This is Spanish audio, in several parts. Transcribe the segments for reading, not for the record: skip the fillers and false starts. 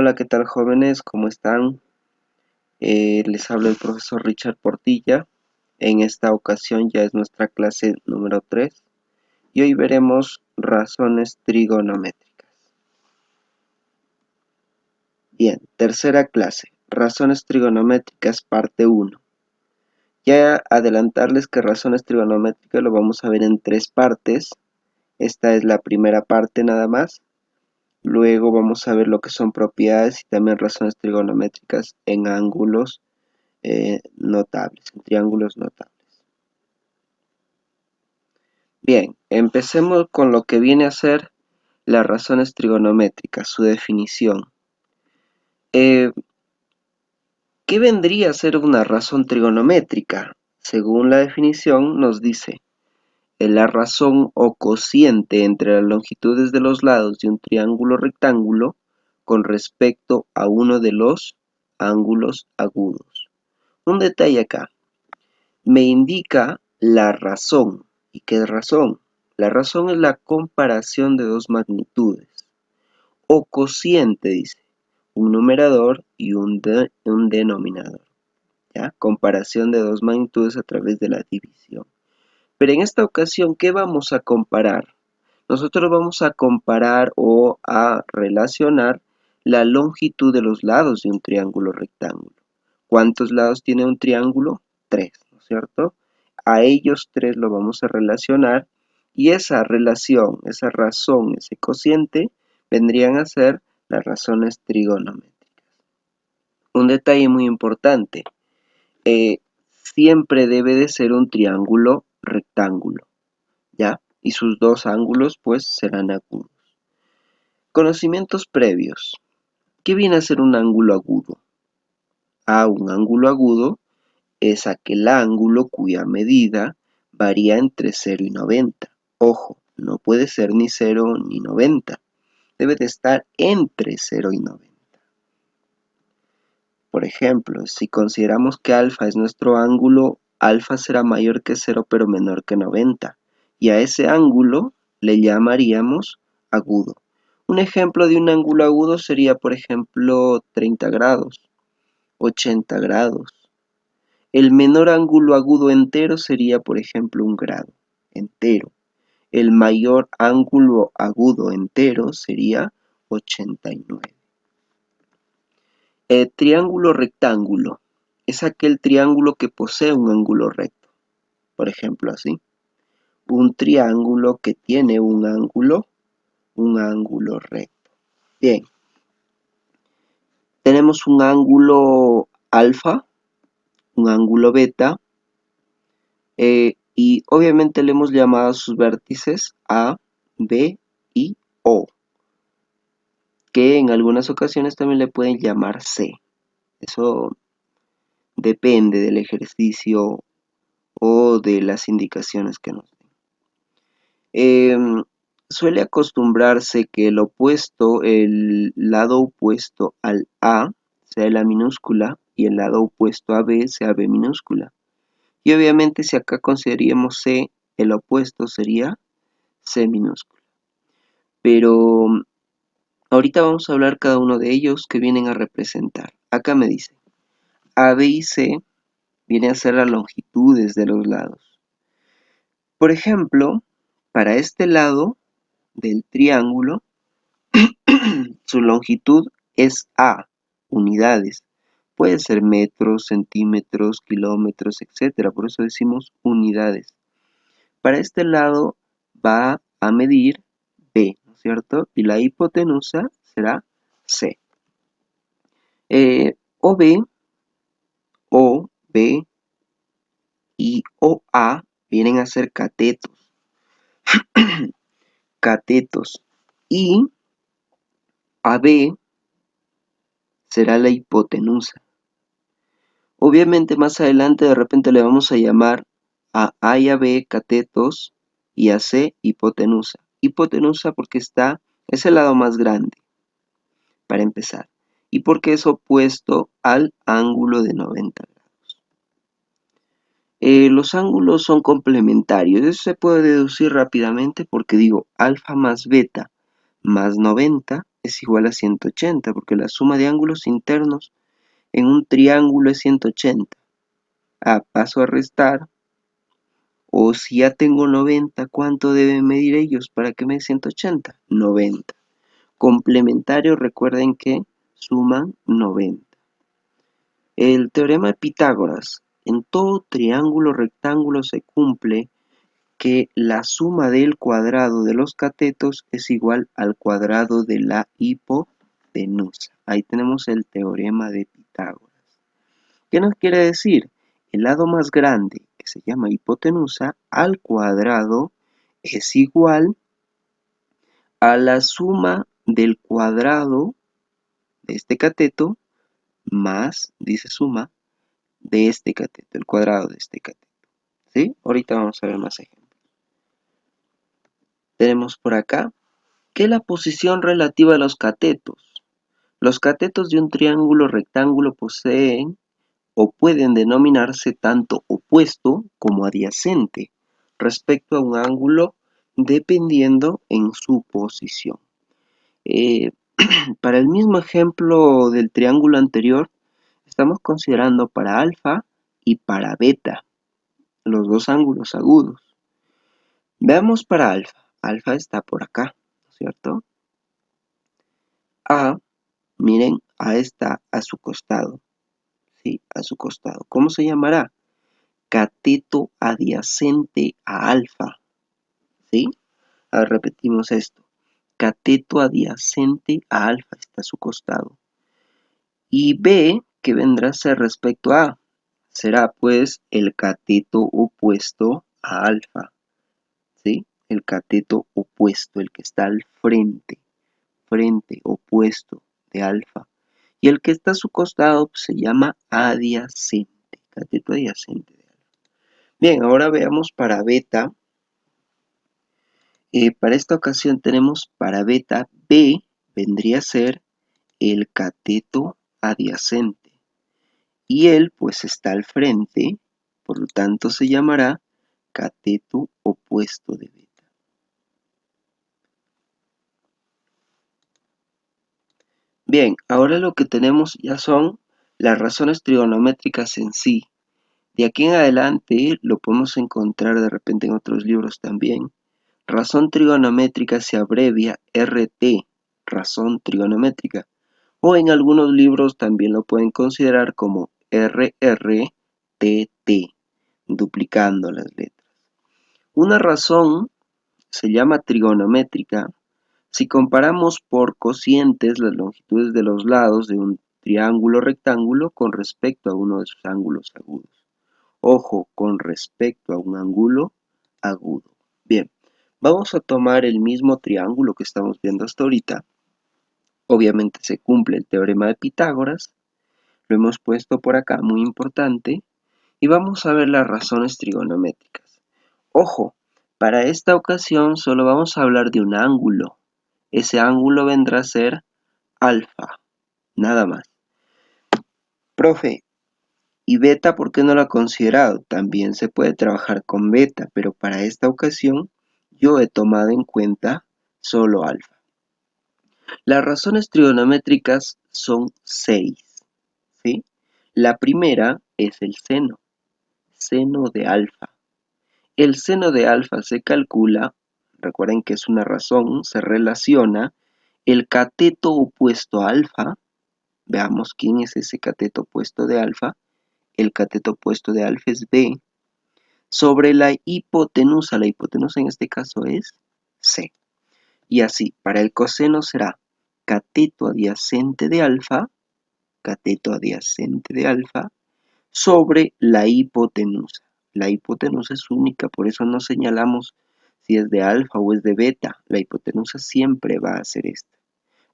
Hola, ¿qué tal jóvenes? ¿Cómo están? Les habla el profesor Richard Portilla. En esta ocasión ya es nuestra clase número 3 y hoy veremos razones trigonométricas. Bien, tercera clase, razones trigonométricas parte 1. Ya adelantarles que razones trigonométricas lo vamos a ver en 3 partes. Esta es la primera parte nada más. Luego vamos a ver lo que son propiedades y también razones trigonométricas en ángulos notables, en triángulos notables. Bien, empecemos con lo que viene a ser las razones trigonométricas, su definición. ¿Qué vendría a ser una razón trigonométrica? Según la definición nos dice, la razón o cociente entre las longitudes de los lados de un triángulo rectángulo con respecto a uno de los ángulos agudos. Un detalle acá, me indica la razón. ¿Y qué razón? La razón es la comparación de dos magnitudes. O cociente, dice, un numerador y un denominador. ¿Ya? Comparación de dos magnitudes a través de la división. Pero en esta ocasión, ¿qué vamos a comparar? Nosotros vamos a comparar o a relacionar la longitud de los lados de un triángulo rectángulo. ¿Cuántos lados tiene un triángulo? 3, ¿no es cierto? A ellos 3 lo vamos a relacionar y esa relación, esa razón, ese cociente vendrían a ser las razones trigonométricas. Un detalle muy importante, siempre debe de ser un triángulo rectángulo, ¿ya? Y sus dos ángulos pues serán agudos. Conocimientos previos. ¿Qué viene a ser un ángulo agudo? Un ángulo agudo es aquel ángulo cuya medida varía entre 0 y 90. Ojo, no puede ser ni 0 ni 90. Debe de estar entre 0 y 90. Por ejemplo, si consideramos que alfa es nuestro ángulo, alfa será mayor que 0 pero menor que 90. Y a ese ángulo le llamaríamos agudo. Un ejemplo de un ángulo agudo sería, por ejemplo, 30 grados, 80 grados. El menor ángulo agudo entero sería, por ejemplo, un grado entero. El mayor ángulo agudo entero sería 89. El triángulo rectángulo es aquel triángulo que posee un ángulo recto. Por ejemplo, así. Un triángulo que tiene un ángulo recto. Bien. Tenemos un ángulo alfa, un ángulo beta, y obviamente le hemos llamado a sus vértices A, B y O, que en algunas ocasiones también le pueden llamar C. Eso depende del ejercicio o de las indicaciones que nos den. Suele acostumbrarse que el lado opuesto al A sea la minúscula y el lado opuesto a B sea B minúscula. Y obviamente si acá consideraríamos C, el opuesto sería C minúscula. Pero ahorita vamos a hablar cada uno de ellos que vienen a representar. Acá me dice, A, B y C vienen a ser las longitudes de los lados. Por ejemplo, para este lado del triángulo, su longitud es A, unidades. Puede ser metros, centímetros, kilómetros, etc. Por eso decimos unidades. Para este lado va a medir B, ¿no es cierto? Y la hipotenusa será C. OB, OB y OA vienen a ser catetos. Catetos. Y AB será la hipotenusa. Obviamente más adelante de repente le vamos a llamar a A y a B catetos y a C hipotenusa. Hipotenusa porque es el lado más grande, para empezar. Y porque es opuesto al ángulo de 90 grados. Los ángulos son complementarios. Eso se puede deducir rápidamente porque digo alfa más beta más 90 es igual a 180, porque la suma de ángulos internos en un triángulo es 180. Paso a restar, o si ya tengo 90, ¿cuánto deben medir ellos para que me dé 180? 90. Complementario, recuerden que suman 90. El teorema de Pitágoras. En todo triángulo rectángulo se cumple que la suma del cuadrado de los catetos es igual al cuadrado de la hipotenusa. Ahí tenemos el teorema de Pitágoras. ¿Qué nos quiere decir? El lado más grande, que se llama hipotenusa, al cuadrado es igual a la suma del cuadrado de este cateto más, dice suma, de este cateto, el cuadrado de este cateto. ¿Sí? Ahorita vamos a ver más ejemplos. Tenemos por acá que la posición relativa de los catetos. Los catetos de un triángulo rectángulo poseen o pueden denominarse tanto opuesto como adyacente respecto a un ángulo dependiendo en su posición. Para el mismo ejemplo del triángulo anterior, estamos considerando para alfa y para beta, los dos ángulos agudos. Veamos para alfa. Alfa está por acá, ¿no es cierto? A, miren, A está a su costado, ¿sí? A su costado. ¿Cómo se llamará? Cateto adyacente a alfa, ¿sí? A ver, repetimos esto. Cateto adyacente a alfa está a su costado. Y B, que vendrá a ser respecto a A, será pues el cateto opuesto a alfa, ¿sí? El cateto opuesto, el que está al frente, opuesto de alfa. Y el que está a su costado pues, se llama adyacente, cateto adyacente de alfa. Bien, ahora veamos para beta. Para esta ocasión tenemos para beta B, vendría a ser el cateto adyacente. Y él pues está al frente, por lo tanto se llamará cateto opuesto de beta. Bien, ahora lo que tenemos ya son las razones trigonométricas en sí. De aquí en adelante lo podemos encontrar de repente en otros libros también. Razón trigonométrica se abrevia RT, razón trigonométrica. O en algunos libros también lo pueden considerar como RRTT, duplicando las letras. Una razón se llama trigonométrica si comparamos por cocientes las longitudes de los lados de un triángulo rectángulo con respecto a uno de sus ángulos agudos. Ojo, con respecto a un ángulo agudo. Bien, vamos a tomar el mismo triángulo que estamos viendo hasta ahorita. Obviamente se cumple el teorema de Pitágoras. Lo hemos puesto por acá, muy importante. Y vamos a ver las razones trigonométricas. Ojo, para esta ocasión solo vamos a hablar de un ángulo. Ese ángulo vendrá a ser alfa, nada más. Profe, ¿y beta por qué no lo ha considerado? También se puede trabajar con beta, pero para esta ocasión yo he tomado en cuenta solo alfa. Las razones trigonométricas son 6, ¿sí? La primera es el seno de alfa. El seno de alfa se calcula, recuerden que es una razón, se relaciona el cateto opuesto a alfa. Veamos quién es ese cateto opuesto de alfa. El cateto opuesto de alfa es B. Sobre la hipotenusa en este caso es C. Y así, para el coseno será cateto adyacente de alfa, sobre la hipotenusa. La hipotenusa es única, por eso no señalamos si es de alfa o es de beta. La hipotenusa siempre va a ser esta.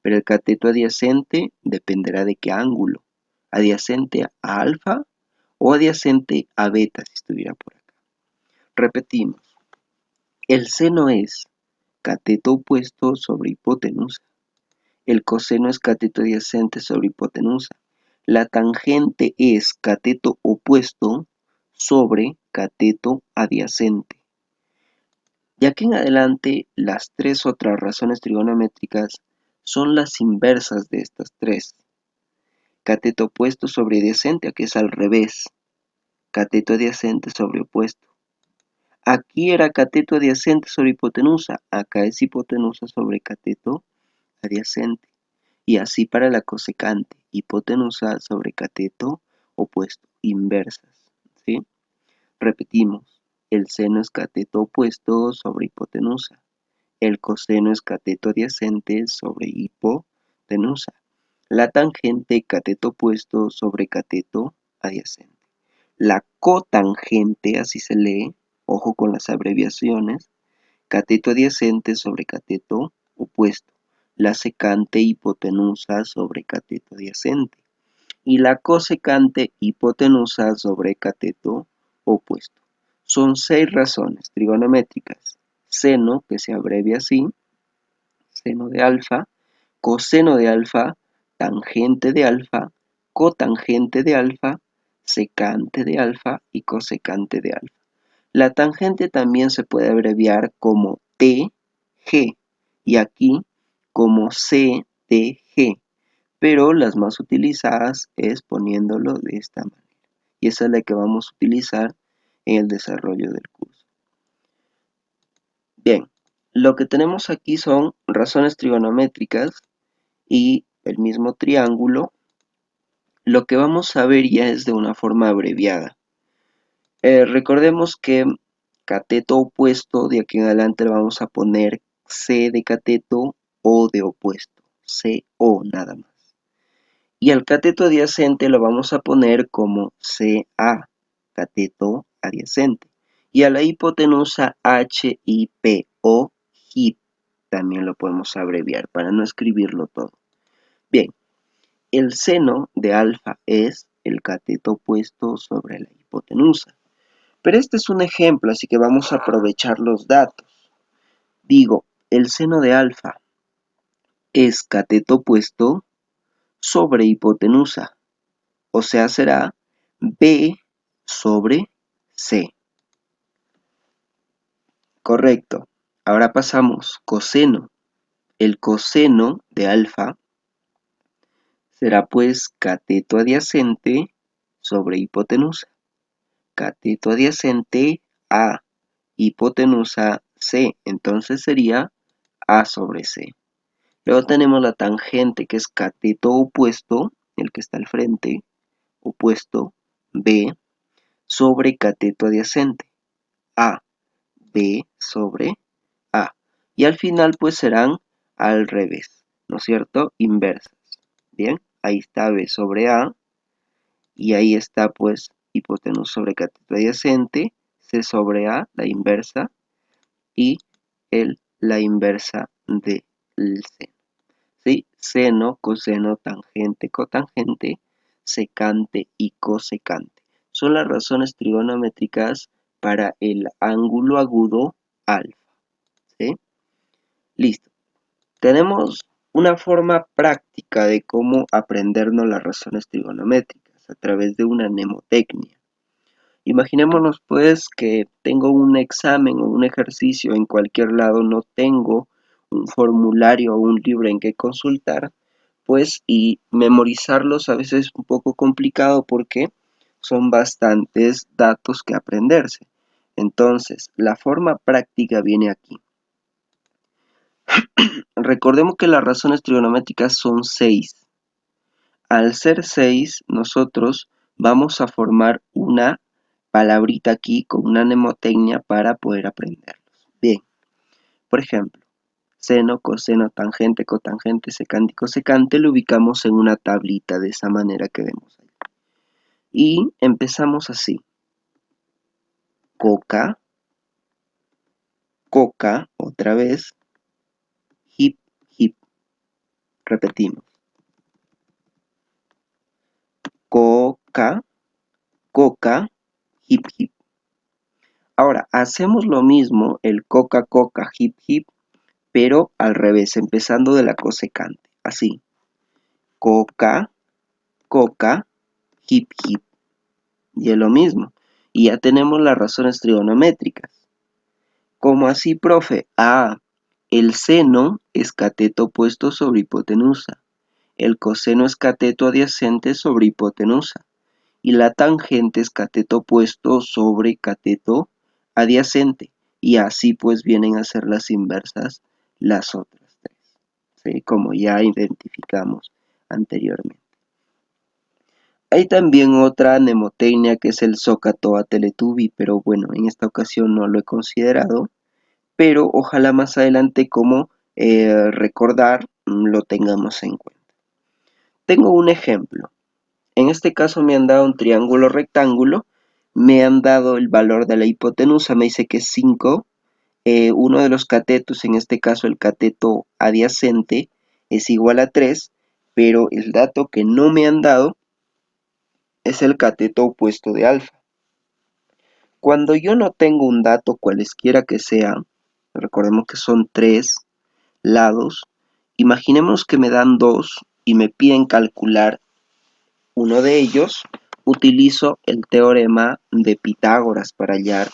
Pero el cateto adyacente dependerá de qué ángulo. Adyacente a alfa o adyacente a beta si estuviera por acá. Repetimos. El seno es cateto opuesto sobre hipotenusa. El coseno es cateto adyacente sobre hipotenusa. La tangente es cateto opuesto sobre cateto adyacente. De aquí en adelante, las tres otras razones trigonométricas son las inversas de estas tres. Cateto opuesto sobre adyacente, aquí es al revés. Cateto adyacente sobre opuesto. Aquí era cateto adyacente sobre hipotenusa, acá es hipotenusa sobre cateto adyacente. Y así para la cosecante, hipotenusa sobre cateto opuesto, inversas, ¿sí? Repetimos, el seno es cateto opuesto sobre hipotenusa, el coseno es cateto adyacente sobre hipotenusa, la tangente cateto opuesto sobre cateto adyacente. La cotangente, así se lee, ojo con las abreviaciones, cateto adyacente sobre cateto opuesto, la secante hipotenusa sobre cateto adyacente y la cosecante hipotenusa sobre cateto opuesto. Son 6 razones trigonométricas. Seno, que se abrevia así, seno de alfa, coseno de alfa, tangente de alfa, cotangente de alfa, secante de alfa y cosecante de alfa. La tangente también se puede abreviar como TG y aquí como CTG, pero las más utilizadas es poniéndolo de esta manera. Y esa es la que vamos a utilizar en el desarrollo del curso. Bien, lo que tenemos aquí son razones trigonométricas y el mismo triángulo. Lo que vamos a ver ya es de una forma abreviada. Recordemos que cateto opuesto, de aquí en adelante le vamos a poner C de cateto, O de opuesto, CO nada más. Y al cateto adyacente lo vamos a poner como CA, cateto adyacente. Y a la hipotenusa HIPO, HIP, también lo podemos abreviar para no escribirlo todo. Bien, el seno de alfa es el cateto opuesto sobre la hipotenusa. Pero este es un ejemplo, así que vamos a aprovechar los datos. Digo, el seno de alfa es cateto opuesto sobre hipotenusa, o sea, será B sobre C. Correcto. Ahora pasamos coseno. El coseno de alfa será pues cateto adyacente sobre hipotenusa. Cateto adyacente A, hipotenusa C, entonces sería A sobre C. Luego tenemos la tangente que es cateto opuesto, el que está al frente, opuesto, B, sobre cateto adyacente, A, B sobre A. Y al final pues serán al revés, ¿no es cierto? Inversas. Bien, ahí está B sobre A y ahí está pues hipotenusa sobre cateto adyacente, C sobre A, la inversa, y la inversa del seno. ¿Sí? Seno, coseno, tangente, cotangente, secante y cosecante. Son las razones trigonométricas para el ángulo agudo alfa. ¿Sí? Listo. Tenemos una forma práctica de cómo aprendernos las razones trigonométricas a través de una mnemotecnia. Imaginémonos pues que tengo un examen o un ejercicio en cualquier lado, no tengo un formulario o un libro en que consultar, pues y memorizarlos a veces es un poco complicado porque son bastantes datos que aprenderse. Entonces, la forma práctica viene aquí. Recordemos que las razones trigonométricas son 6. Al ser 6, nosotros vamos a formar una palabrita aquí con una mnemotecnia para poder aprenderlos. Bien, por ejemplo, seno, coseno, tangente, cotangente, secante y cosecante lo ubicamos en una tablita de esa manera que vemos ahí. Y empezamos así. Coca, coca, otra vez, hip, hip. Repetimos. Coca, coca, hip, hip. Ahora, hacemos lo mismo, el coca, coca, hip, hip, pero al revés, empezando de la cosecante. Así. Coca, coca, hip, hip. Y es lo mismo. Y ya tenemos las razones trigonométricas. ¿Cómo así, profe? Ah, El seno es cateto opuesto sobre hipotenusa. El coseno es cateto adyacente sobre hipotenusa. Y la tangente es cateto opuesto sobre cateto adyacente. Y así pues vienen a ser las inversas las otras tres, ¿sí? Como ya identificamos anteriormente. Hay también otra mnemotecnia que es el SOHCAHTOA TELETUBBY, pero bueno, en esta ocasión no lo he considerado, pero ojalá más adelante como recordar lo tengamos en cuenta. Tengo un ejemplo. En este caso me han dado un triángulo rectángulo, me han dado el valor de la hipotenusa, me dice que es 5, uno de los catetos, en este caso el cateto adyacente, es igual a 3, pero el dato que no me han dado es el cateto opuesto de alfa. Cuando yo no tengo un dato cualesquiera que sea, recordemos que son 3 lados, imaginemos que me dan 2 y me piden calcular uno de ellos, utilizo el teorema de Pitágoras para hallar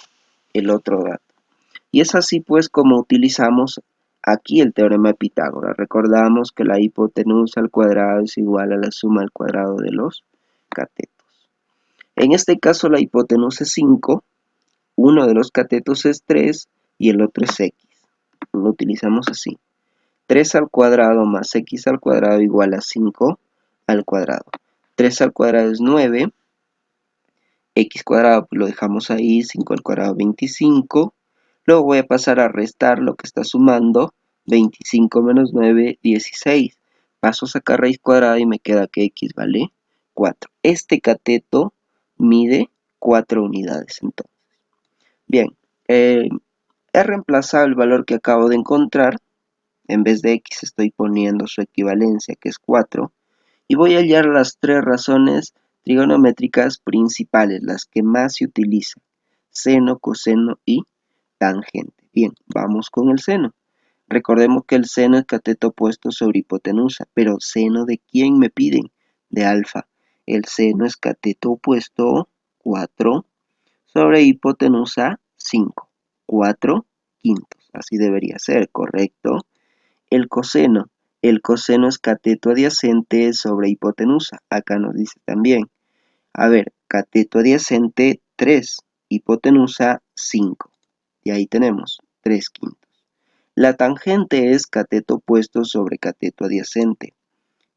el otro dato. Y es así pues como utilizamos aquí el teorema de Pitágoras. Recordamos que la hipotenusa al cuadrado es igual a la suma al cuadrado de los catetos. En este caso la hipotenusa es 5, uno de los catetos es 3 y el otro es x. Lo utilizamos así. 3 al cuadrado más x al cuadrado igual a 5 al cuadrado. 3 al cuadrado es 9, x cuadrado pues lo dejamos ahí, 5 al cuadrado 25. Luego voy a pasar a restar lo que está sumando, 25 menos 9, 16. Paso a sacar raíz cuadrada y me queda que x vale 4. Este cateto mide 4 unidades entonces. Bien, he reemplazado el valor que acabo de encontrar. En vez de x estoy poniendo su equivalencia, que es 4. Y voy a hallar las tres razones trigonométricas principales, las que más se utilizan: seno, coseno y tangente. Bien, vamos con el seno. Recordemos que el seno es cateto opuesto sobre hipotenusa, pero ¿seno de quién me piden? De alfa. El seno es cateto opuesto 4 sobre hipotenusa 5. 4 quintos. Así debería ser, ¿correcto? El coseno. El coseno es cateto adyacente sobre hipotenusa. Acá nos dice también. A ver, cateto adyacente 3, hipotenusa 5. Y ahí tenemos 3 quintos. La tangente es cateto opuesto sobre cateto adyacente.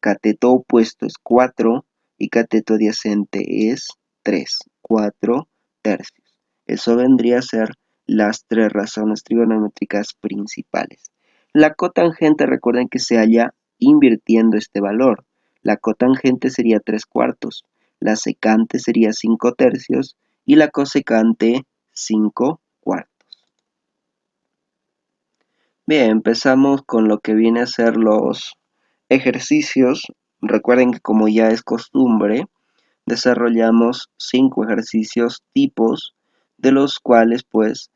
Cateto opuesto es 4 y cateto adyacente es 3. 4 tercios. Eso vendría a ser las tres razones trigonométricas principales. La cotangente, recuerden que se halla invirtiendo este valor. La cotangente sería 3 cuartos, la secante sería 5 tercios y la cosecante 5 cuartos. Bien, empezamos con lo que viene a ser los ejercicios. Recuerden que como ya es costumbre, desarrollamos 5 ejercicios tipos, de los cuales pues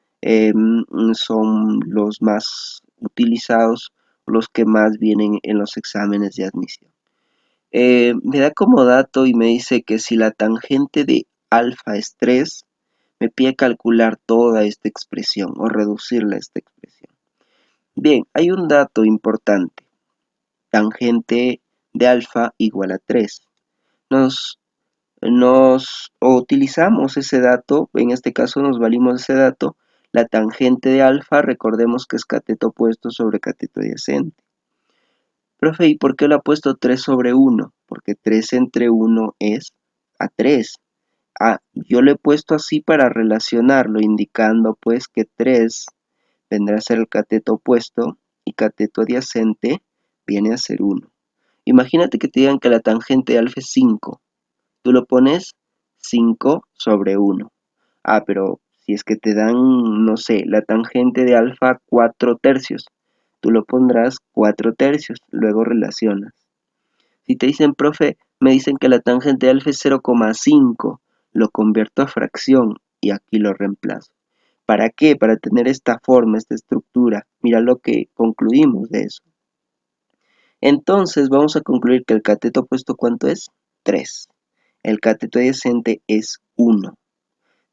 son los más utilizados, los que más vienen en los exámenes de admisión. Me da como dato y me dice que si la tangente de alfa es 3, me pide calcular toda esta expresión o reducirla a esta expresión. Bien, hay un dato importante. Tangente de alfa igual a 3. Nos utilizamos ese dato, en este caso nos valimos de ese dato. La tangente de alfa, recordemos que es cateto opuesto sobre cateto adyacente. Profe, ¿y por qué lo ha puesto 3 sobre 1? Porque 3 entre 1 es a 3. Yo lo he puesto así para relacionarlo, indicando pues que 3 vendrá a ser el cateto opuesto y cateto adyacente viene a ser 1. Imagínate que te digan que la tangente de alfa es 5. Tú lo pones 5 sobre 1. Pero si es que te dan, no sé, la tangente de alfa 4 tercios, tú lo pondrás 4 tercios, luego relacionas. Si te dicen, profe, me dicen que la tangente de alfa es 0,5, lo convierto a fracción y aquí lo reemplazo. ¿Para qué? Para tener esta forma, esta estructura. Mira lo que concluimos de eso. Entonces vamos a concluir que el cateto opuesto, ¿cuánto es? 3. El cateto adyacente es 1.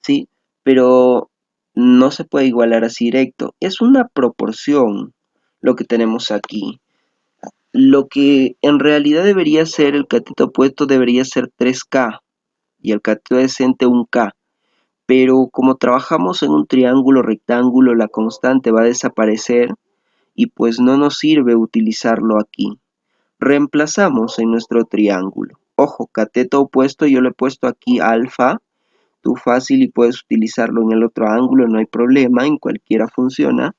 ¿Sí? Pero no se puede igualar así directo. Es una proporción. lo que tenemos aquí. Lo que en realidad debería ser el cateto opuesto debería ser 3K y el cateto adyacente 1K. Pero como trabajamos en un triángulo rectángulo, la constante va a desaparecer y pues no nos sirve utilizarlo aquí. Reemplazamos en nuestro triángulo. Ojo, cateto opuesto yo le he puesto aquí alfa. Tú fácil y puedes utilizarlo en el otro ángulo, no hay problema, en cualquiera funciona.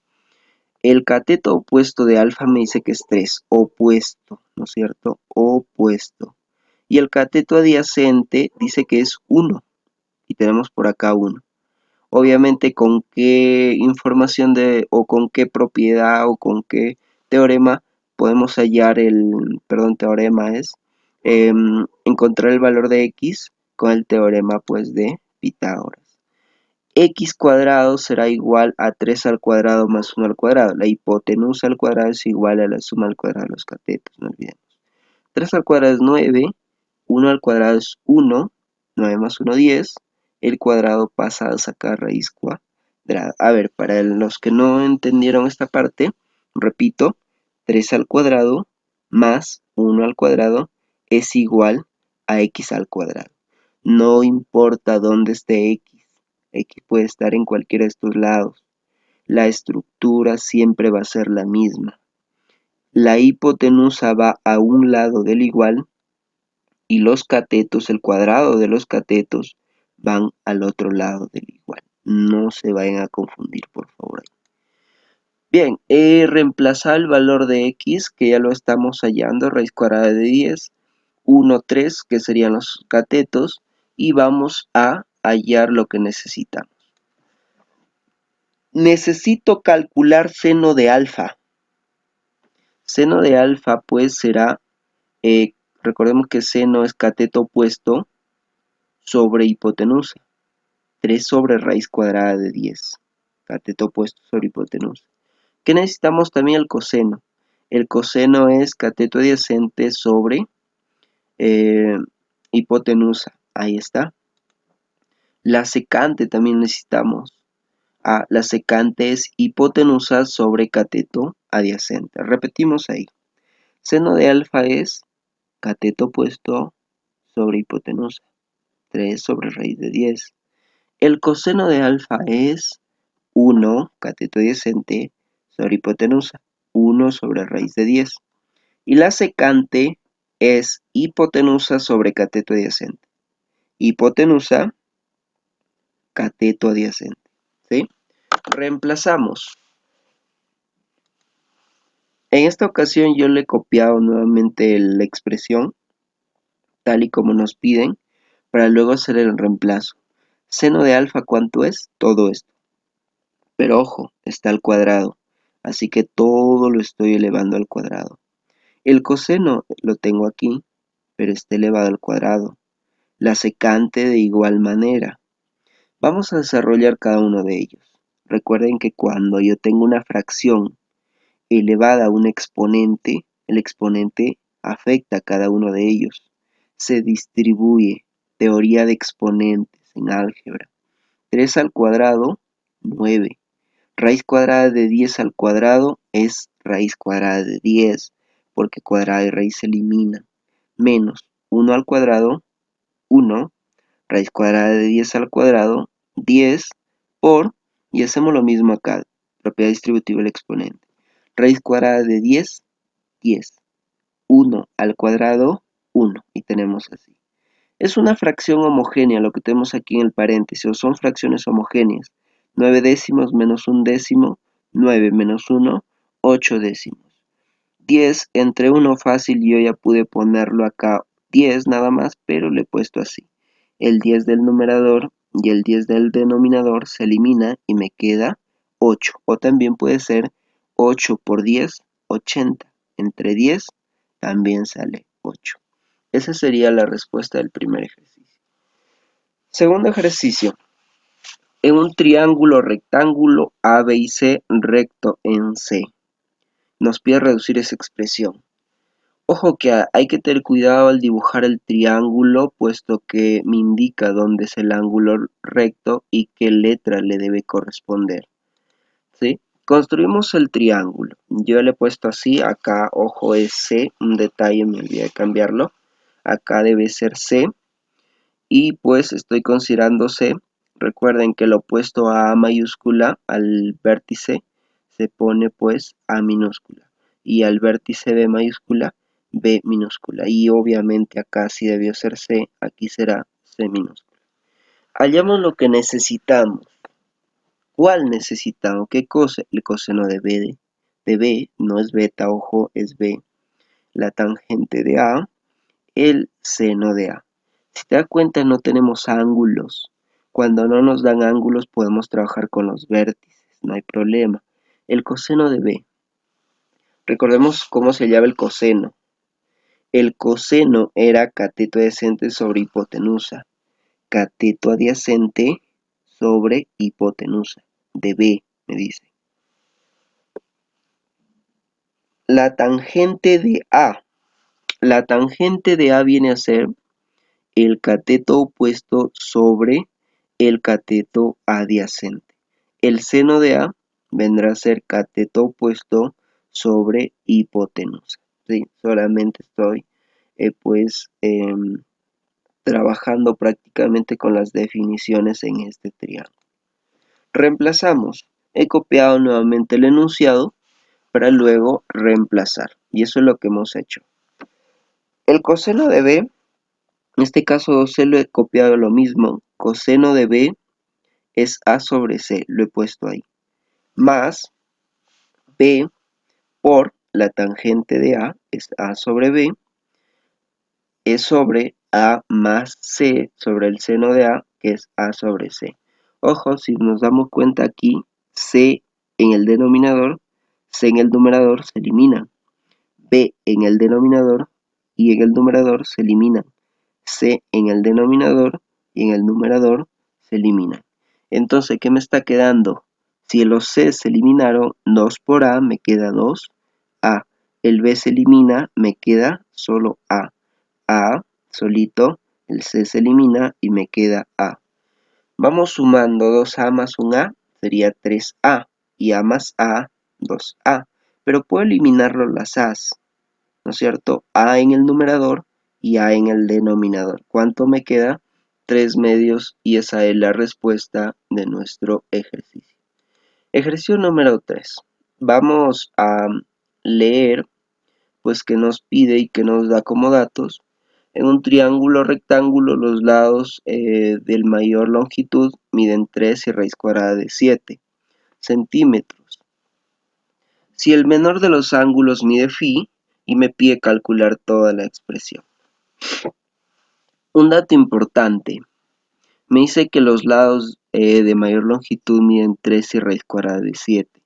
El cateto opuesto de alfa me dice que es 3, opuesto, ¿no es cierto? Opuesto. Y el cateto adyacente dice que es 1, y tenemos por acá 1. Obviamente con qué información o con qué propiedad o con qué teorema podemos hallar teorema es, encontrar el valor de x con el teorema pues de Pitágoras. X cuadrado será igual a 3 al cuadrado más 1 al cuadrado. La hipotenusa al cuadrado es igual a la suma al cuadrado de los catetos, no olvidemos. 3 al cuadrado es 9, 1 al cuadrado es 1, 9 más 1, 10. El cuadrado pasa a sacar raíz cuadrada. A ver, para los que no entendieron esta parte, repito, 3 al cuadrado más 1 al cuadrado es igual a x al cuadrado. No importa dónde esté x puede estar en cualquiera de estos lados. La estructura siempre va a ser la misma. La hipotenusa va a un lado del igual y los catetos, el cuadrado de los catetos, van al otro lado del igual. No se vayan a confundir, por favor. Bien, he reemplazado el valor de x, que ya lo estamos hallando, raíz cuadrada de 10, 1, 3, que serían los catetos, y vamos a hallar lo que necesitamos. Necesito calcular seno de alfa. Seno de alfa, pues, será, recordemos que seno es cateto opuesto sobre hipotenusa. 3 sobre raíz cuadrada de 10. Cateto opuesto sobre hipotenusa. ¿Qué necesitamos también? El coseno. El coseno es cateto adyacente sobre hipotenusa. Ahí está. La secante también necesitamos. La secante es hipotenusa sobre cateto adyacente. Repetimos ahí. Seno de alfa es cateto opuesto sobre hipotenusa. 3 sobre raíz de 10. El coseno de alfa es 1, cateto adyacente, sobre hipotenusa, 1 sobre raíz de 10. Y la secante es hipotenusa sobre cateto adyacente. Hipotenusa, cateto adyacente. ¿Sí? Reemplazamos. En esta ocasión yo le he copiado nuevamente la expresión, tal y como nos piden, para luego hacer el reemplazo. Seno de alfa, ¿cuánto es? Todo esto. Pero ojo, está al cuadrado, así que todo lo estoy elevando al cuadrado. El coseno lo tengo aquí, pero está elevado al cuadrado. La secante de igual manera. Vamos a desarrollar cada uno de ellos. Recuerden que cuando yo tengo una fracción elevada a un exponente, el exponente afecta a cada uno de ellos. Se distribuye. Teoría de exponentes en álgebra. 3 al cuadrado, 9. Raíz cuadrada de 10 al cuadrado es raíz cuadrada de 10, porque cuadrada y raíz se eliminan. Menos 1 al cuadrado, 1. Raíz cuadrada de 10 al cuadrado, 10 por, y hacemos lo mismo acá, propiedad distributiva del exponente. Raíz cuadrada de 10, 10. 1 al cuadrado, 1. Y tenemos así. Es una fracción homogénea lo que tenemos aquí en el paréntesis, o son fracciones homogéneas. 9 décimos menos 1 décimo, 9 menos 1, 8 décimos. 10 entre 1 fácil, yo ya pude ponerlo acá 10 nada más, pero le he puesto así. El 10 del numerador y el 10 del denominador se elimina y me queda 8. O también puede ser 8 por 10, 80. Entre 10 también sale 8. Esa sería la respuesta del primer ejercicio. Segundo ejercicio. En un triángulo rectángulo A, B y C recto en C. Nos pide reducir esa expresión. Ojo que hay que tener cuidado al dibujar el triángulo, puesto que me indica dónde es el ángulo recto y qué letra le debe corresponder. ¿Sí? Construimos el triángulo. Yo le he puesto así, acá, ojo, es C, un detalle, me olvidé de cambiarlo. Acá debe ser C, y pues estoy considerando C. Recuerden que el opuesto a mayúscula, al vértice, se pone pues A minúscula. Y al vértice B mayúscula, B minúscula. Y obviamente acá sí debió ser C, aquí será C minúscula. Hallamos lo que necesitamos. ¿Cuál necesitamos? ¿Qué cosa? El coseno de B, no es beta, ojo, es B. La tangente de A, el seno de A. Si te das cuenta, no tenemos ángulos. Cuando no nos dan ángulos, podemos trabajar con los vértices, no hay problema. El coseno de B. Recordemos cómo se llama el coseno. El coseno era cateto adyacente sobre hipotenusa. Cateto adyacente sobre hipotenusa. De B, me dice. La tangente de A. La tangente de A viene a ser el cateto opuesto sobre el cateto adyacente. El seno de A vendrá a ser cateto opuesto sobre hipotenusa. ¿Sí? Solamente estoy trabajando prácticamente con las definiciones en este triángulo. Reemplazamos. He copiado nuevamente el enunciado para luego reemplazar. Y eso es lo que hemos hecho. El coseno de B, en este caso C lo he copiado lo mismo. Coseno de B es A sobre C, lo he puesto ahí. Más B por la tangente de A, es A sobre B, es sobre A más C sobre el seno de A, que es A sobre C. Ojo, si nos damos cuenta aquí, C en el denominador, C en el numerador se eliminan. B en el denominador y en el numerador se eliminan. C en el denominador y en el numerador se eliminan. Entonces, ¿qué me está quedando? Si los C se eliminaron, 2 por A me queda 2A. El B se elimina, me queda solo A. A solito, el C se elimina y me queda A. Vamos sumando 2A más 1A, sería 3A. Y A más A, 2A. Pero puedo eliminarlo las A's, ¿no es cierto? A en el numerador y A en el denominador. ¿Cuánto me queda? 3 medios, y esa es la respuesta de nuestro ejercicio. Ejercicio número 3. Vamos a leer pues que nos pide y que nos da como datos. En un triángulo rectángulo los lados del mayor longitud miden 3 y raíz cuadrada de 7 centímetros. Si el menor de los ángulos mide phi y me pide calcular toda la expresión. Un dato importante, me dice que los lados de mayor longitud miden 3 y raíz cuadrada de 7.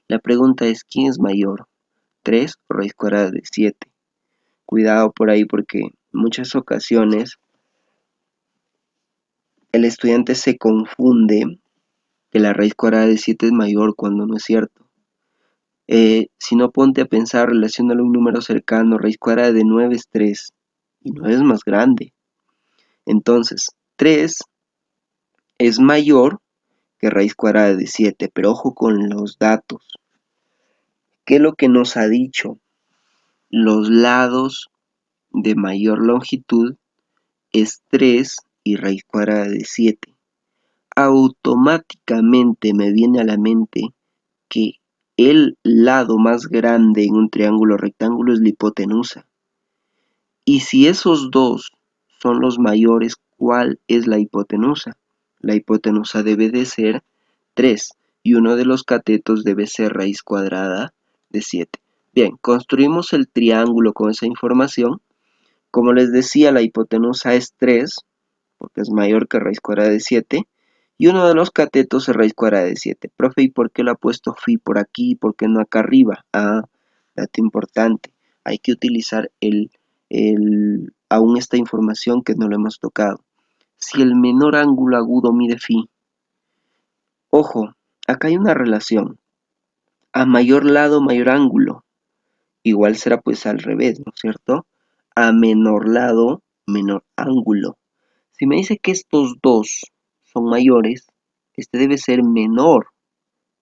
La pregunta es, ¿quién es mayor? ¿3 o raíz cuadrada de 7? Cuidado por ahí porque en muchas ocasiones el estudiante se confunde que la raíz cuadrada de 7 es mayor cuando no es cierto. Si no, ponte a pensar, relacionalo a un número cercano, raíz cuadrada de 9 es 3 y 9 es más grande. Entonces, 3 es mayor que raíz cuadrada de 7, pero ojo con los datos. ¿Qué es lo que nos ha dicho? Los lados de mayor longitud es 3 y raíz cuadrada de 7. Automáticamente me viene a la mente que el lado más grande en un triángulo rectángulo es la hipotenusa. Y si esos dos son los mayores, ¿cuál es la hipotenusa? La hipotenusa debe de ser 3 y uno de los catetos debe ser raíz cuadrada de 7. Bien, construimos el triángulo con esa información. Como les decía, la hipotenusa es 3, porque es mayor que raíz cuadrada de 7, y uno de los catetos es raíz cuadrada de 7. Profe, ¿y por qué lo ha puesto phi por aquí y por qué no acá arriba? Dato importante, hay que utilizar aún esta información que no lo hemos tocado. Si el menor ángulo agudo mide phi, ojo, acá hay una relación. A mayor lado, mayor ángulo. Igual será pues al revés, ¿no es cierto? A menor lado, menor ángulo. Si me dice que estos dos son mayores, este debe ser menor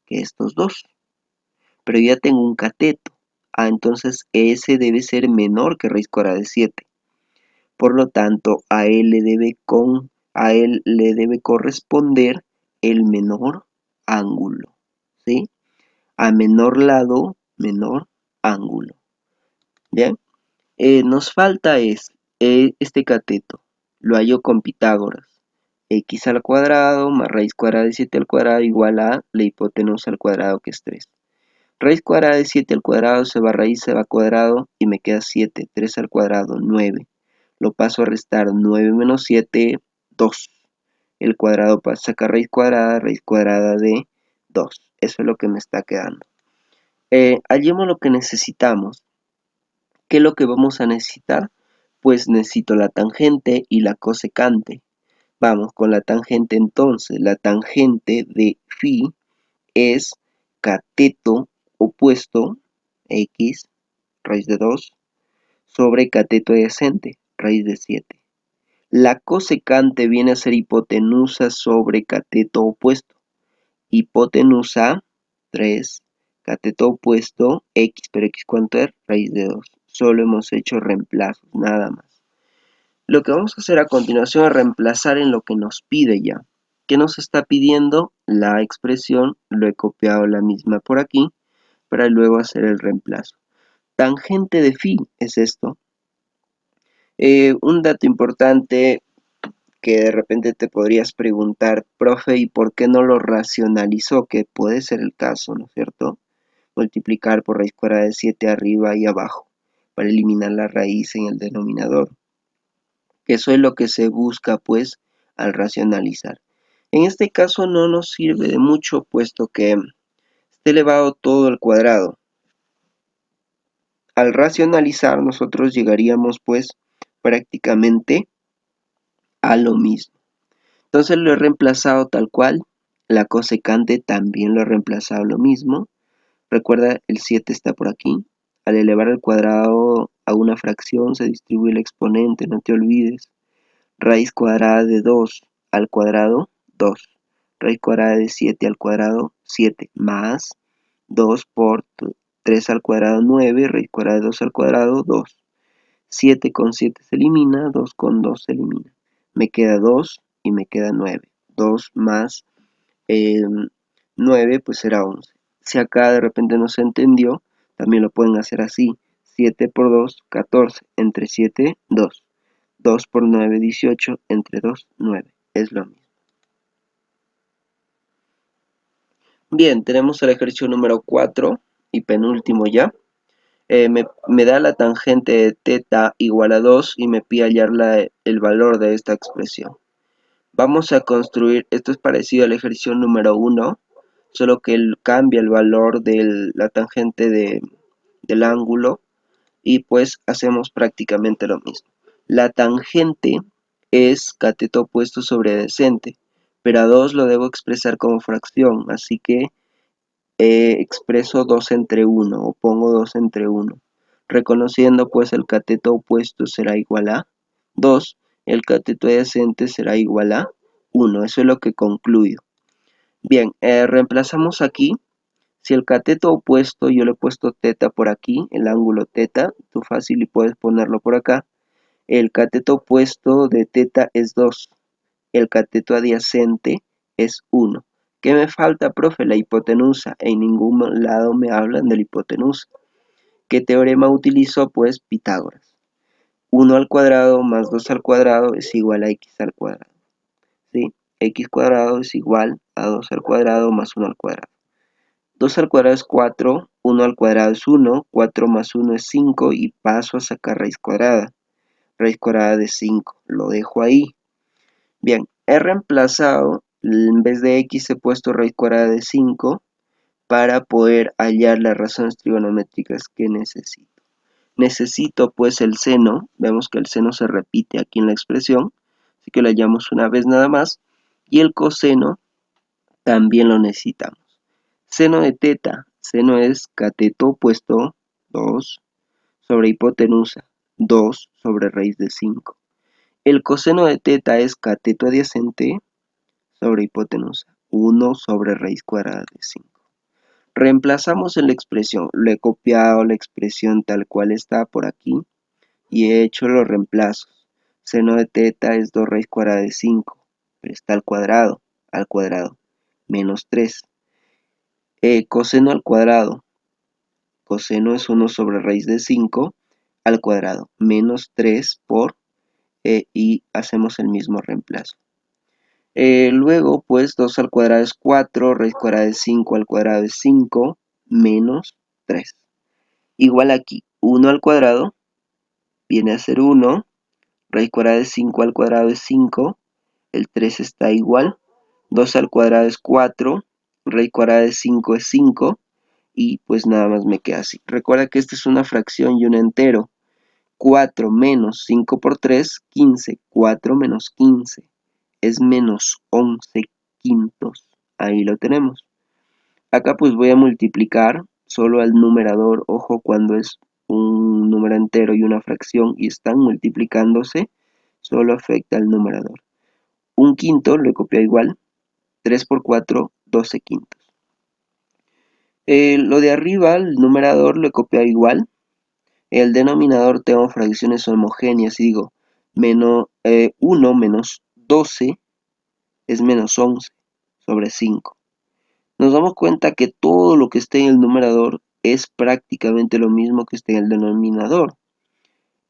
que estos dos. pero ya tengo un cateto. Entonces ese debe ser menor que raíz cuadrada de 7. Por lo tanto, a él le debe corresponder el menor ángulo, ¿sí? A menor lado, menor ángulo. ¿Bien? Nos falta este cateto. Lo hallo con Pitágoras. X al cuadrado más raíz cuadrada de 7 al cuadrado igual a la hipotenusa al cuadrado, que es 3. Raíz cuadrada de 7 al cuadrado se va a raíz, se va a cuadrado y me queda 7. 3 al cuadrado, 9. Lo paso a restar, 9 menos 7, 2. El cuadrado pasa a sacar raíz cuadrada de 2. Eso es lo que me está quedando. Hallemos lo que necesitamos. ¿Qué es lo que vamos a necesitar? Pues necesito la tangente y la cosecante. Vamos con la tangente entonces. La tangente de phi es cateto opuesto, x, raíz de 2, sobre cateto adyacente, raíz de 7. La cosecante viene a ser hipotenusa sobre cateto opuesto. Hipotenusa, 3, cateto opuesto, x, pero x ¿cuánto es? Raíz de 2. Solo hemos hecho reemplazos, nada más. Lo que vamos a hacer a continuación es reemplazar en lo que nos pide ya. ¿Qué nos está pidiendo? La expresión, lo he copiado la misma por aquí, para luego hacer el reemplazo. Tangente de phi es esto. Un dato importante que de repente te podrías preguntar, profe, ¿y por qué no lo racionalizó? Que puede ser el caso, ¿no es cierto? Multiplicar por raíz cuadrada de 7 arriba y abajo, para eliminar la raíz en el denominador. Eso es lo que se busca, pues, al racionalizar. En este caso no nos sirve de mucho, puesto que está elevado todo al cuadrado. Al racionalizar nosotros llegaríamos, pues, prácticamente a lo mismo. Entonces lo he reemplazado tal cual. La cosecante también lo he reemplazado lo mismo. Recuerda, el 7 está por aquí. Al elevar al cuadrado a una fracción se distribuye el exponente, no te olvides. Raíz cuadrada de 2 al cuadrado, 2. Raíz cuadrada de 7 al cuadrado, 7. Más 2 por 3 al cuadrado, 9. Raíz cuadrada de 2 al cuadrado, 2. 7 con 7 se elimina, 2 con 2 se elimina. Me queda 2 y me queda 9. 2 más 9 pues será 11. Si acá de repente no se entendió, también lo pueden hacer así. 7 por 2, 14. Entre 7, 2. 2 por 9, 18. Entre 2, 9. Es lo mismo. Bien, tenemos el ejercicio número 4 y penúltimo ya. Me da la tangente de teta igual a 2 y me pide hallar el valor de esta expresión. Vamos a construir, esto es parecido al ejercicio número 1, solo que cambia el valor de la tangente del ángulo y pues hacemos prácticamente lo mismo. La tangente es cateto opuesto sobre adyacente, pero a 2 lo debo expresar como fracción, así que expreso 2 entre 1 o pongo 2 entre 1. Reconociendo pues el cateto opuesto será igual a 2, el cateto adyacente será igual a 1. Eso es lo que concluyo. Bien, reemplazamos aquí. Si el cateto opuesto, yo le he puesto teta por aquí, el ángulo teta, tú fácil y puedes ponerlo por acá. El cateto opuesto de teta es 2, el cateto adyacente es 1. ¿Qué me falta, profe? La hipotenusa. En ningún lado me hablan de la hipotenusa. ¿Qué teorema utilizo? Pues Pitágoras. 1 al cuadrado más 2 al cuadrado es igual a x al cuadrado. ¿Sí? X cuadrado es igual a 2 al cuadrado más 1 al cuadrado. 2 al cuadrado es 4, 1 al cuadrado es 1, 4 más 1 es 5 y paso a sacar raíz cuadrada. Raíz cuadrada de 5, lo dejo ahí. Bien, he reemplazado, en vez de x he puesto raíz cuadrada de 5 para poder hallar las razones trigonométricas que necesito. Necesito pues el seno, vemos que el seno se repite aquí en la expresión, así que lo hallamos una vez nada más, y el coseno también lo necesitamos. Seno de teta, seno es cateto opuesto, 2, sobre hipotenusa, 2 sobre raíz de 5. El coseno de teta es cateto adyacente sobre hipotenusa, 1 sobre raíz cuadrada de 5. Reemplazamos en la expresión. Le he copiado la expresión tal cual está por aquí y he hecho los reemplazos. Seno de teta es 2 raíz cuadrada de 5, pero está al cuadrado, menos 3. Coseno al cuadrado, coseno es 1 sobre raíz de 5 al cuadrado, menos 3 por, y hacemos el mismo reemplazo. Luego, pues 2 al cuadrado es 4, raíz cuadrada de 5 al cuadrado es 5, menos 3. Igual aquí, 1 al cuadrado viene a ser 1, raíz cuadrada de 5 al cuadrado es 5, el 3 está igual, 2 al cuadrado es 4, raíz cuadrada de 5 es 5, y pues nada más me queda así. Recuerda que esta es una fracción y un entero. 4 menos 5 por 3, 15. 4 menos 15 es menos 11 quintos. Ahí lo tenemos. Acá pues voy a multiplicar solo al numerador. Ojo, cuando es un número entero y una fracción y están multiplicándose, solo afecta al numerador. Un quinto lo he copiado igual. 3 por 4, 12 quintos. Lo de arriba, el numerador, lo he copiado igual. El denominador tengo fracciones homogéneas y digo, 1 menos 12 es menos 11 sobre 5. Nos damos cuenta que todo lo que esté en el numerador es prácticamente lo mismo que esté en el denominador.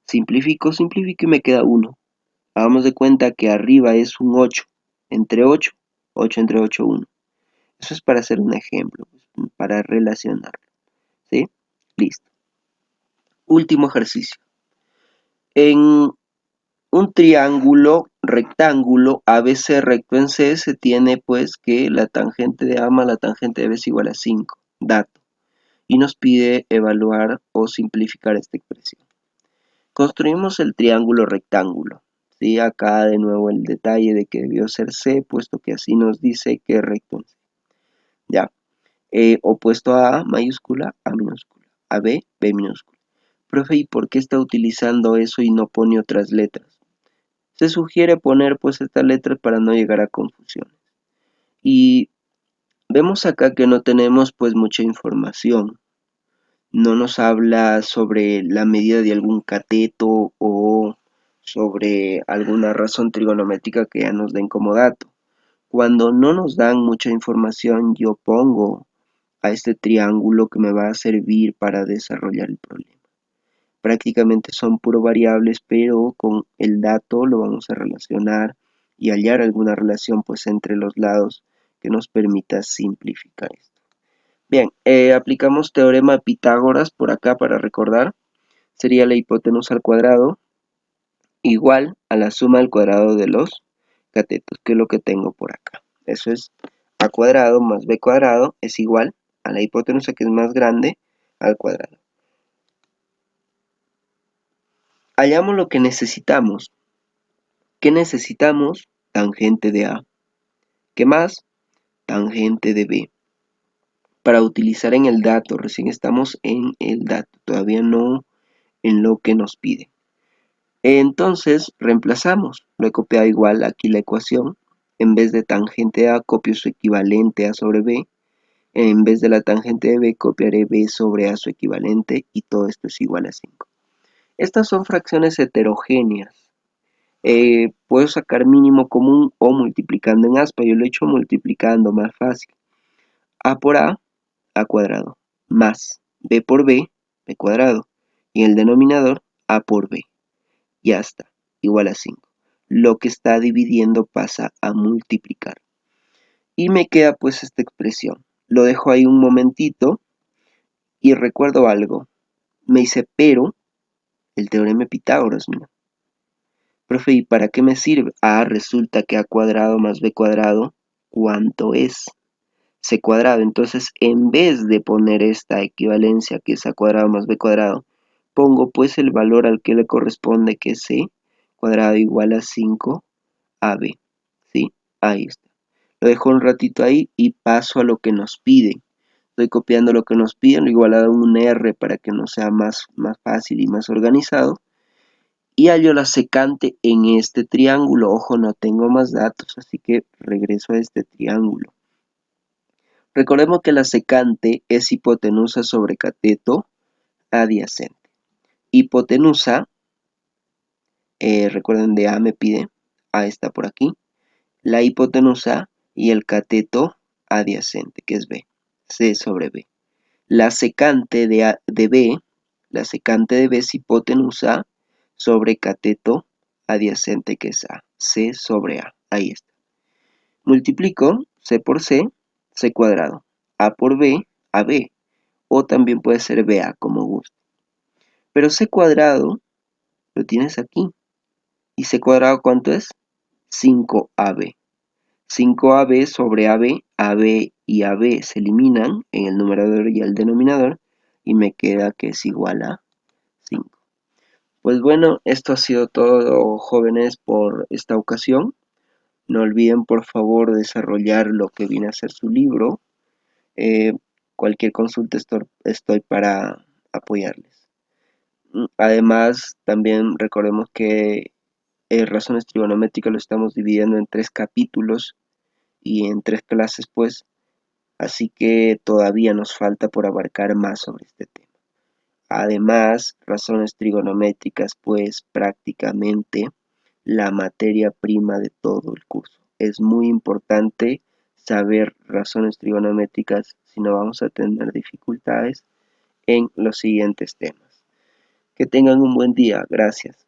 Simplifico, simplifico y me queda 1. Hagamos de cuenta que arriba es un 8. Entre 8, 8 entre 8, 1. Eso es para hacer un ejemplo, para relacionarlo. ¿Sí? Listo. Último ejercicio. En un triángulo rectángulo ABC recto en C se tiene pues que la tangente de A más la tangente de B es igual a 5. Dato. Y nos pide evaluar o simplificar esta expresión. Construimos el triángulo rectángulo. ¿Sí? Acá de nuevo el detalle de que debió ser C, puesto que así nos dice que es recto en C. Ya. Opuesto a A mayúscula, A minúscula. A B, B minúscula. Profe, ¿y por qué está utilizando eso y no pone otras letras? Se sugiere poner pues estas letras para no llegar a confusiones. Y vemos acá que no tenemos pues mucha información. No nos habla sobre la medida de algún cateto o sobre alguna razón trigonométrica que ya nos den como dato. Cuando no nos dan mucha información, yo pongo a este triángulo que me va a servir para desarrollar el problema. Prácticamente son puro variables, pero con el dato lo vamos a relacionar y hallar alguna relación pues entre los lados que nos permita simplificar esto. Bien, aplicamos teorema de Pitágoras por acá para recordar. Sería la hipotenusa al cuadrado igual a la suma al cuadrado de los catetos, que es lo que tengo por acá. Eso es a cuadrado más b cuadrado es igual a la hipotenusa, que es más grande, al cuadrado. Hallamos lo que necesitamos. ¿Qué necesitamos? Tangente de A. ¿Qué más? Tangente de B. Para utilizar en el dato, recién estamos en el dato, todavía no en lo que nos pide. Entonces reemplazamos, lo he copiado igual aquí la ecuación. En vez de tangente A, copio su equivalente A sobre B. En vez de la tangente de B, copiaré B sobre A su equivalente, y todo esto es igual a 5. Estas son fracciones heterogéneas. Puedo sacar mínimo común o multiplicando en aspa. Yo lo he hecho multiplicando, más fácil. A por A cuadrado, más B por B cuadrado. Y en el denominador, A por B. Ya está, igual a 5. Lo que está dividiendo pasa a multiplicar. Y me queda pues esta expresión. Lo dejo ahí un momentito y recuerdo algo. Me dice, pero el teorema de Pitágoras, mira. Profe, ¿y para qué me sirve? Resulta que A cuadrado más B cuadrado, ¿cuánto es? C cuadrado. Entonces, en vez de poner esta equivalencia, que es A cuadrado más B cuadrado, pongo pues el valor al que le corresponde, que es C cuadrado igual a 5 AB. ¿Sí? Ahí está. Lo dejo un ratito ahí y paso a lo que nos piden. Estoy copiando lo que nos piden, lo igual a un R para que nos sea más fácil y más organizado. Y hallo la secante en este triángulo. Ojo, no tengo más datos, así que regreso a este triángulo. Recordemos que la secante es hipotenusa sobre cateto adyacente. Hipotenusa, recuerden de A me pide, A está por aquí, la hipotenusa y el cateto adyacente, que es B, C sobre B. La secante de B, la secante de B es hipotenusa sobre cateto adyacente, que es A, C sobre A, ahí está. Multiplico C por C, C cuadrado, A por B, AB, o también puede ser BA como guste. Pero C cuadrado lo tienes aquí, y C cuadrado ¿cuánto es? 5AB. 5AB sobre AB, AB y AB se eliminan en el numerador y el denominador, y me queda que es igual a 5. Pues bueno, esto ha sido todo, jóvenes, por esta ocasión. No olviden, por favor, desarrollar lo que viene a ser su libro. Eh, Cualquier consulta estoy para apoyarles. Además, también recordemos que razones trigonométricas lo estamos dividiendo en 3 capítulos y en 3 clases, pues, así que todavía nos falta por abarcar más sobre este tema. Además, razones trigonométricas, pues, prácticamente la materia prima de todo el curso. Es muy importante saber razones trigonométricas, si no vamos a tener dificultades en los siguientes temas. Que tengan un buen día. Gracias.